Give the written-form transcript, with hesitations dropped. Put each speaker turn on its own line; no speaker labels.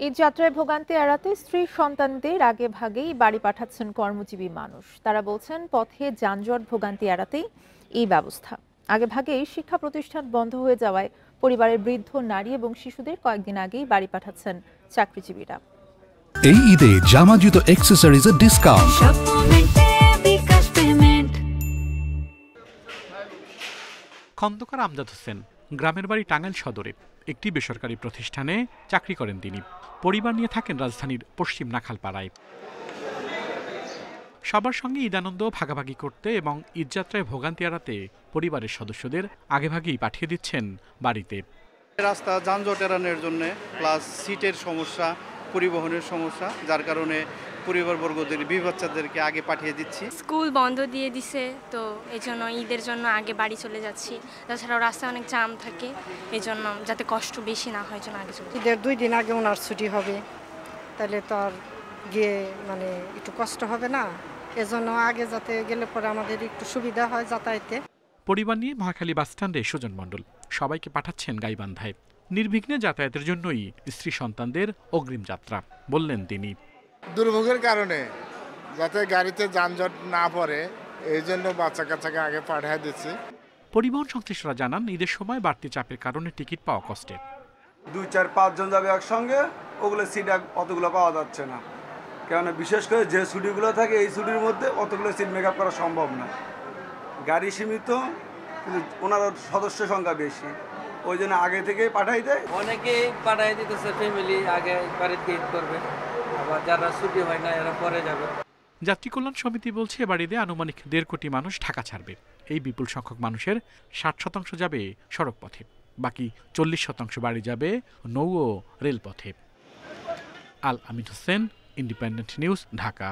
ঈদ যাত্রায় ভোগান্তি এড়াতে স্ত্রী সন্তানদের আগে ভাগেই বাড়ি পাঠাচ্ছেন কর্মজীবী মানুষ। তারা বলছেন পথে যানজট ভোগান্তি এড়াতেই এই ব্যবস্থা। আগে ভাগেই শিক্ষা প্রতিষ্ঠান বন্ধ হয়ে যাওয়ায় পরিবারের বৃদ্ধ নারী এবং শিশুদের কয়েকদিন আগেই বাড়ি পাঠাচ্ছেন চাকরিজীবীরা।
এই ঈদে জামা জুতো অ্যাক্সেসরিজের ডিসকাউন্ট।
খন্দকার আমজাদ হোসেন গ্রামের বাড়ি টাঙ্গাইল সদরে একটি বেসরকারি প্রতিষ্ঠানে চাকরি করেন তিনি। পরিবার নিয়ে থাকেন রাজধানীর পশ্চিম নাখালপাড়ায়। সবার সঙ্গে ঈদ আনন্দ ভাগাভাগি করতে এবং ঈদযাত্রায় ভোগান্তি এড়াতে পরিবারের সদস্যদের আগেভাগেই পাঠিয়ে দিচ্ছেন বাড়িতে।
রাস্তা যানজট এড়ানোর জন্য, প্লাস সিটের সমস্যা, পরিবহনের সমস্যা, যার কারণে পরিবারবর্গদের বাচ্চাদেরকে আগে পাঠিয়ে দিচ্ছি।
স্কুল বন্ধ দিয়ে দিছে, তো এই জন্য ঈদের জন্য আগে বাড়ি চলে যাচ্ছি। তাছাড়াও রাস্তায় অনেক জাম থাকে, এই জন্য যাতে কষ্ট বেশি না হয় জন্য আগে চলে।
ঈদের 2 দিন আগে ওনার ছুটি হবে, তাহলে তো আর গিয়ে একটু কষ্ট হবে না, এজন্য আগে যাতে গেলে পরে আমাদের একটু সুবিধা হয় যাতায়াতে।
পরিবার নিয়ে মহাখালী বাসস্ট্যান্ডে সুজন মণ্ডল সবাইকে পাঠাচ্ছেন গাইবান্ধায়। নির্বিঘ্নে যাতায়াতের জন্যই স্ত্রী সন্তানদের অগ্রিম যাত্রা, বললেন তিনি।
দুর্ভোগের কারণে যাতে গাড়িতে যানজট না পড়ে, এই জন্য বাচ্চা কাচ্চাকে আগে পাঠিয়ে দিচ্ছি।
পরিবহন সংশ্লিষ্টরা জানান ঈদের সময় বাড়তি চাপের কারণে টিকিট পাওয়া কষ্টের।
2-4-5 জন যাবে একসঙ্গে, ওগুলো সিট অতগুলো পাওয়া যাচ্ছে না, কেননা বিশেষ করে যে ছুটিগুলো থাকে এই ছুটির মধ্যে অতগুলো সিট মেকআপ করা সম্ভব না। গাড়ি সীমিত, কিন্তু ওনার সদস্য সংখ্যা বেশি, ওই জন্য আগে থেকেই পাঠাই দেয়।
অনেকেই পাঠাই দিতেছে, ফ্যামিলি আগে বাড়িতে ঈদ করবে, আবার যারা ছুটি হয় না এরা পরে যাবে।
যাত্রী কল্যাণ সমিতি বলছে এবার ঈদে আনুমানিক 1.5 কোটি মানুষ ঢাকা ছাড়বে। এই বিপুল সংখ্যক মানুষের 60% যাবে সড়ক পথে, বাকি 40% বাড়ি যাবে নৌ ও রেলপথে। আল আমিন হোসেন, ইন্ডিপেন্ডেন্ট নিউজ, ঢাকা।